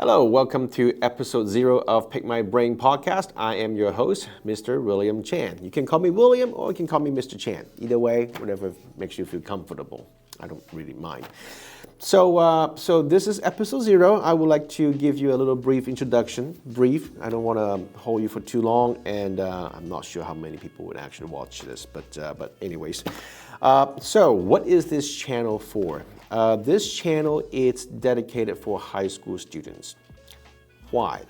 Hello, welcome to episode 0 of Pick My Brain podcast. I am your host, Mr. William Chan. You can call me William or you can call me Mr. Chan. Either way, whatever makes you feel comfortable. I don't really mind. So this is episode 0. I would like to give you a little brief introduction. Brief. I don't want to hold you for too long, and I'm not sure how many people would actually watch this, but anyways. So what is this channel for? This channel is dedicated for high school students. Why?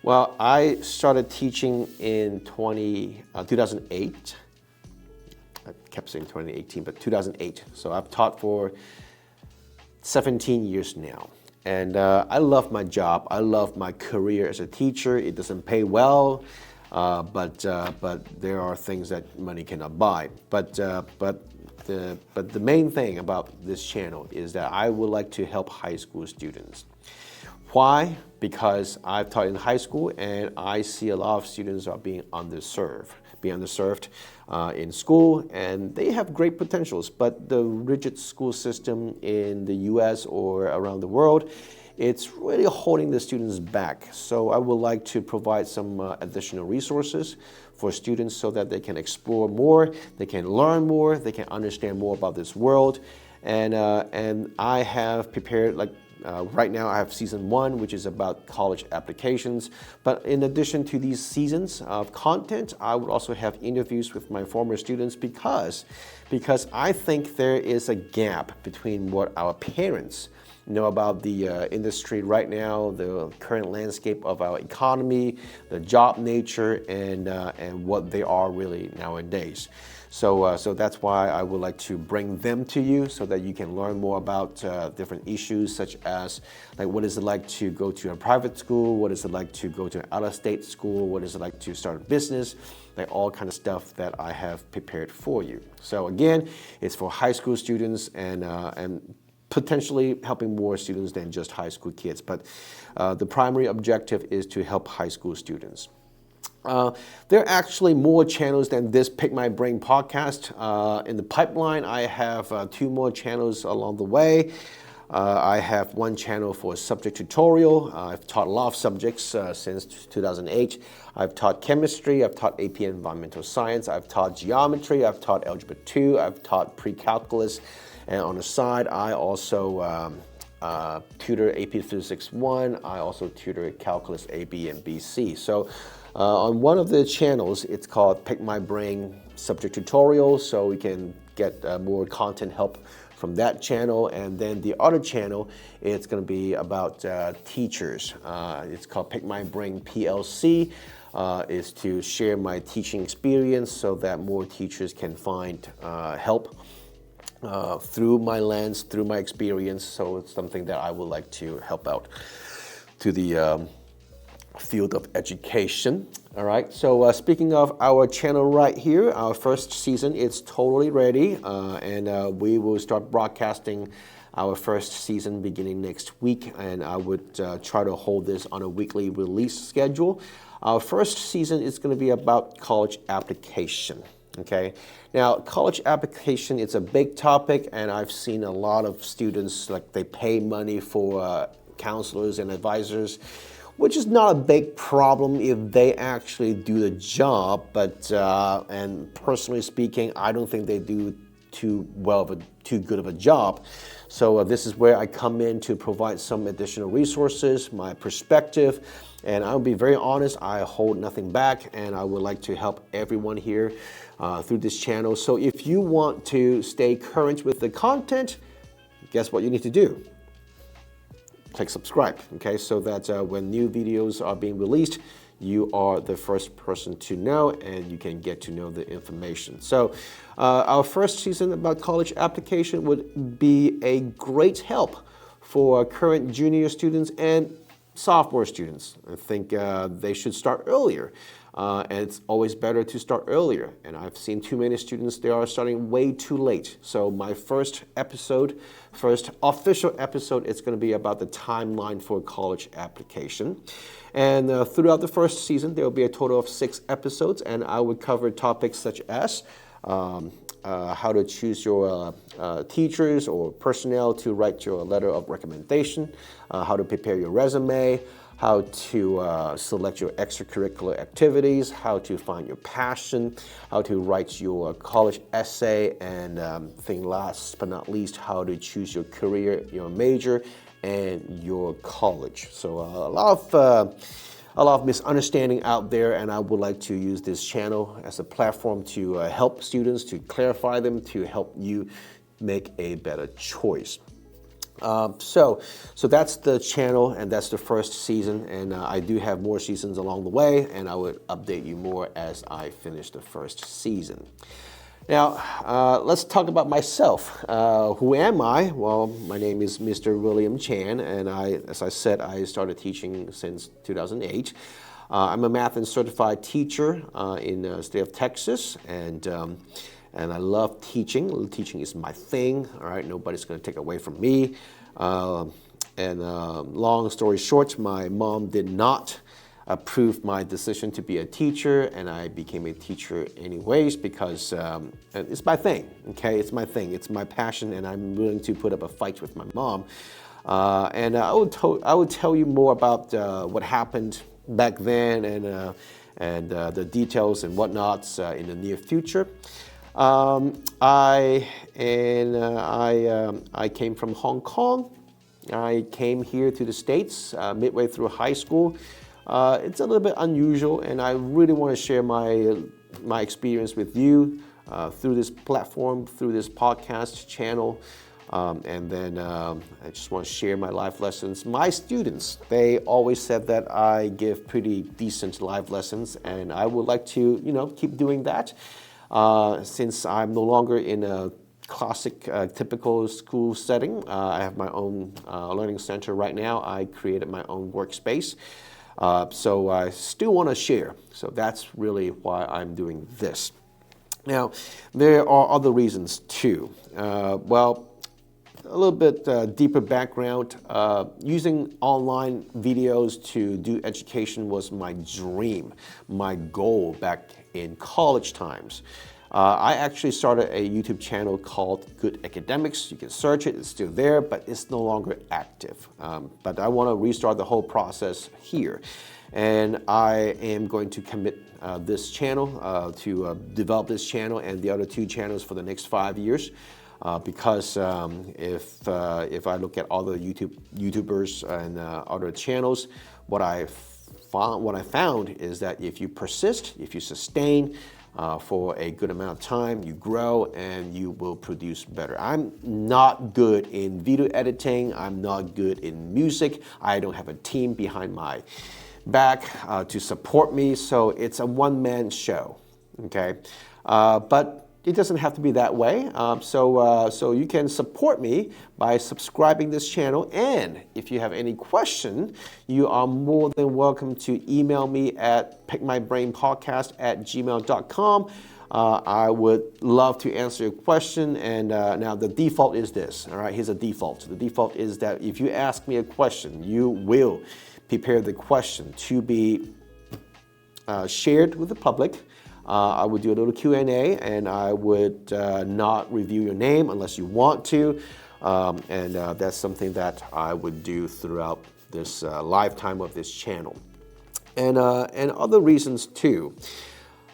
Well, I started teaching in 2008. I kept saying 2018, but 2008. So I've taught for 17 years now. And I love my job. I love my career as a teacher. It doesn't pay well, but there are things that money cannot buy. But the main thing about this channel is that I would like to help high school students. Why? Because I've taught in high school and I see a lot of students are being underserved in school, and they have great potentials, but the rigid school system in the US or around the world, it's really holding the students back. So I would like to provide some additional resources for students so that they can explore more, they can learn more, they can understand more about this world. And I have prepared, right now I have season 1, which is about college applications. But in addition to these seasons of content, I would also have interviews with my former students because I think there is a gap between what our parents know about the industry right now, the current landscape of our economy, the job nature, and what they are really nowadays. So that's why I would like to bring them to you so that you can learn more about different issues, such as what is it like to go to a private school, what is it like to go to an out-of-state school, what is it like to start a business, all kind of stuff that I have prepared for you. So again, it's for high school students and potentially helping more students than just high school kids. But the primary objective is to help high school students. There are actually more channels than this Pick My Brain podcast. In the pipeline, I have 2 more channels along the way. I have 1 channel for subject tutorial. I've taught a lot of subjects since 2008. I've taught chemistry, I've taught AP Environmental Science, I've taught geometry, I've taught Algebra 2, I've taught pre-calculus. And on the side, I also tutor AP Physics 1. I also tutor Calculus A, B, and BC. So on one of the channels, it's called Pick My Brain Subject Tutorial, so we can get more content help from that channel. And then the other channel, it's going to be about teachers. It's called Pick My Brain PLC. Is to share my teaching experience so that more teachers can find help through my lens, through my experience. So it's something that I would like to help out to the field of education. All right, so speaking of our channel right here, our first season is totally ready, and we will start broadcasting our first season beginning next week, and I would try to hold this on a weekly release schedule. Our first season is going to be about college application. Okay, now college application, it's a big topic, and I've seen a lot of students, they pay money for counselors and advisors, which is not a big problem if they actually do the job, but and personally speaking, I don't think they do too good of a job. So this is where I come in to provide some additional resources, my perspective, and I'll be very honest, I hold nothing back, and I would like to help everyone here through this channel. So if you want to stay current with the content, guess what you need to do? Click subscribe, okay, so that when new videos are being released, you are the first person to know, and you can get to know the information. So our first season about college application would be a great help for current junior students and sophomore students. I think they should start earlier. And it's always better to start earlier. And I've seen too many students, they are starting way too late. So my first official episode, it's going to be about the timeline for college application. And throughout the first season, there will be a total of 6 episodes, and I would cover topics such as how to choose your teachers or personnel to write your letter of recommendation, how to prepare your resume, how to select your extracurricular activities, how to find your passion, how to write your college essay, and thing last but not least, how to choose your career, your major, and your college. So a lot of misunderstanding out there, and I would like to use this channel as a platform to help students, to clarify them, to help you make a better choice. So that's the channel, and that's the first season, and I do have more seasons along the way, and I would update you more as I finish the first season. Now, let's talk about myself. Who am I? Well, my name is Mr. William Chan, and as I said, I started teaching since 2008. I'm a math and certified teacher in the state of Texas, and I love teaching. Teaching is my thing, all right? Nobody's going to take it away from me. Long story short, my mom did not approve my decision to be a teacher, and I became a teacher anyways because it's my thing, okay? It's my thing, it's my passion, and I'm willing to put up a fight with my mom. I would tell you more about what happened back then and the details and whatnots in the near future. I came from Hong Kong. I came here to the States midway through high school. It's a little bit unusual, and I really want to share my experience with you through this platform, through this podcast channel. I just want to share my life lessons. My students, they always said that I give pretty decent life lessons, and I would like to, keep doing that. Since I'm no longer in a classic, typical school setting, I have my own learning center right now. I created my own workspace. So I still want to share. So that's really why I'm doing this. Now, there are other reasons too. A little bit deeper background. Using online videos to do education was my dream, my goal back in college times. I actually started a YouTube channel called Good Academics. You can search it, it's still there, but it's no longer active. But I want to restart the whole process here. And I am going to commit this channel to develop this channel and the other two channels for the next 5 years. Because if I look at other YouTubers and other channels, what I found is that if you persist, if you sustain for a good amount of time, you grow and you will produce better. I'm not good in video editing. I'm not good in music. I don't have a team behind my back to support me, so it's a one-man show. Okay, but it doesn't have to be that way. So you can support me by subscribing this channel. And if you have any question, you are more than welcome to email me at pickmybrainpodcast@gmail.com. I would love to answer your question. And now the default is this. All right, here's a default. The default is that if you ask me a question, you will prepare the question to be shared with the public. I would do a little Q&A, and I would not review your name unless you want to. That's something that I would do throughout this lifetime of this channel. And other reasons too.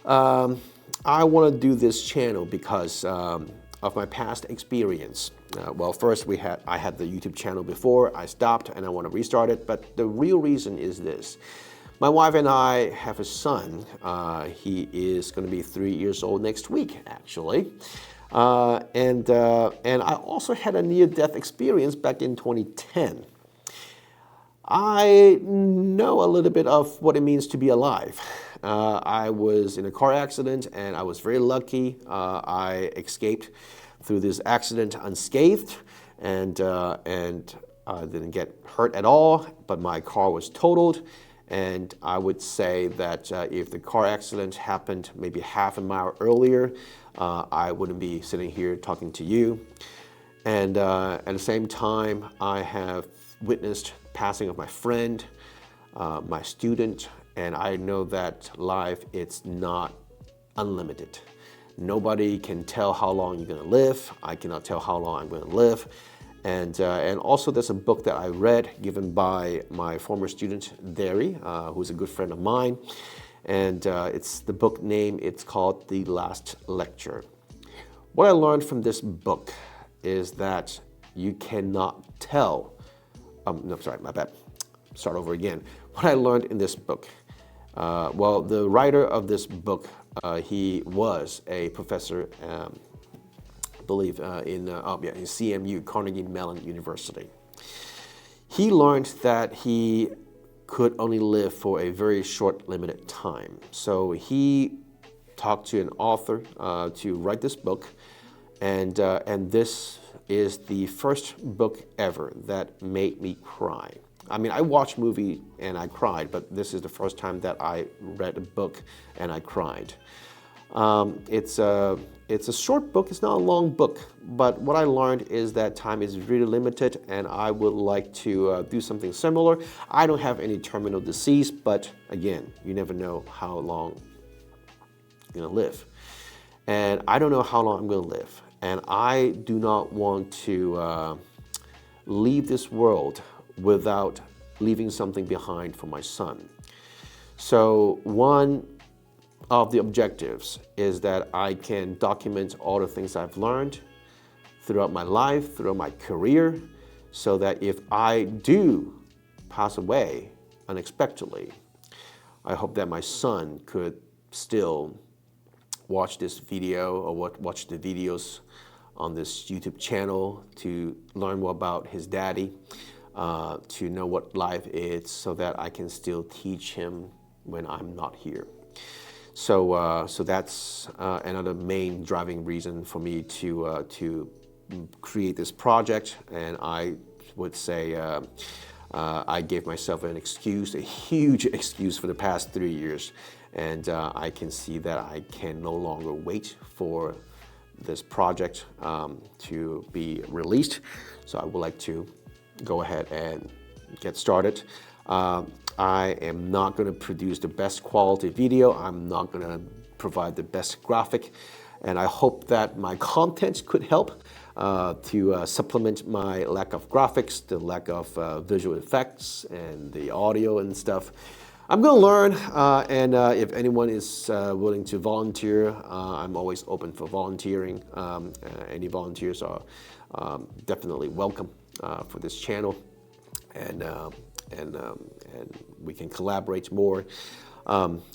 I want to do this channel because of my past experience. First I had the YouTube channel before. I stopped and I want to restart it. But the real reason is this. My wife and I have a son. He is going to be 3 years old next week, actually. And I also had a near-death experience back in 2010. I know a little bit of what it means to be alive. I was in a car accident, and I was very lucky. I escaped through this accident unscathed, and I didn't get hurt at all, but my car was totaled. And I would say that if the car accident happened maybe half a mile earlier, I wouldn't be sitting here talking to you. And at the same time, I have witnessed the passing of my friend, my student, and I know that life, it's not unlimited. Nobody can tell how long you're going to live. I cannot tell how long I'm going to live. And also there's a book that I read given by my former student, Derry, who's a good friend of mine. And it's the book name, it's called The Last Lecture. What I learned from this book is that you cannot tell, no, sorry, my bad. Start over again. What I learned in this book, well, the writer of this book, he was a professor, I believe, in CMU, Carnegie Mellon University. He learned that he could only live for a very short, limited time. So he talked to an author to write this book, and this is the first book ever that made me cry. I mean, I watched movie and I cried, but this is the first time that I read a book and I cried. It's a short book, it's not a long book, but what I learned is that time is really limited and I would like to do something similar. I don't have any terminal disease, but again, you never know how long you're gonna live. And I don't know how long I'm gonna live. And I do not want to leave this world without leaving something behind for my son. So one of the objectives is that I can document all the things I've learned throughout my life, throughout my career, so that if I do pass away unexpectedly, I hope that my son could still watch this video or watch the videos on this YouTube channel to learn more about his daddy, to know what life is so that I can still teach him when I'm not here. So that's another main driving reason for me to create this project. And I would say I gave myself an excuse, a huge excuse for the past 3 years. And I can see that I can no longer wait for this project to be released. So I would like to go ahead and get started. I am not going to produce the best quality video. I'm not going to provide the best graphic. And I hope that my content could help to supplement my lack of graphics, the lack of visual effects, and the audio and stuff. I'm going to learn, and if anyone is willing to volunteer, I'm always open for volunteering. Any volunteers are definitely welcome for this channel, and we can collaborate more.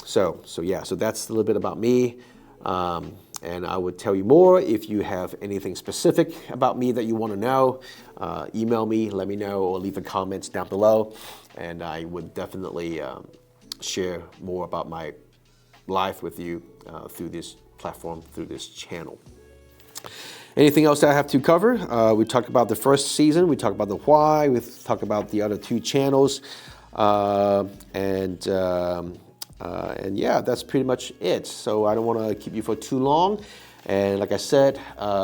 So that's a little bit about me. And I would tell you more if you have anything specific about me that you want to know. Email me, let me know, or leave a comment down below. And I would definitely share more about my life with you through this platform, through this channel. Anything else that I have to cover? We talked about the first season, we talked about the why, we talked about the other 2 channels. And yeah, that's pretty much it. So I don't want to keep you for too long. And like I said,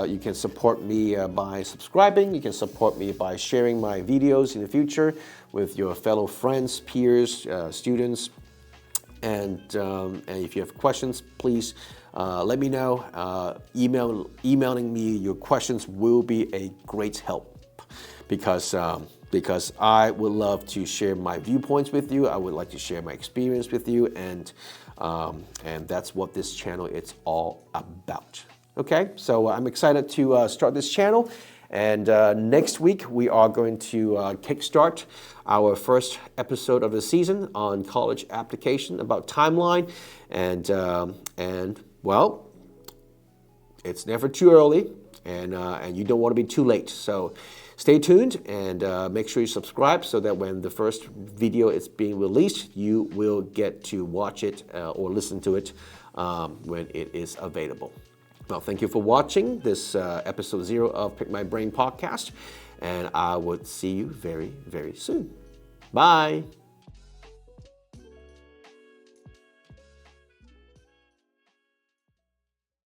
you can support me by subscribing. You can support me by sharing my videos in the future with your fellow friends, peers, students. And if you have questions, please let me know. Emailing me your questions will be a great help because I would love to share my viewpoints with you. I would like to share my experience with you, and that's what this channel is all about. Okay, so I'm excited to start this channel, and next week we are going to kickstart our first episode of the season on college application, about timeline, and well, it's never too early, and you don't want to be too late. So stay tuned and make sure you subscribe so that when the first video is being released, you will get to watch it or listen to it when it is available. Well, thank you for watching this episode 0 of Pick My Brain podcast, and I would see you very, very soon. Bye.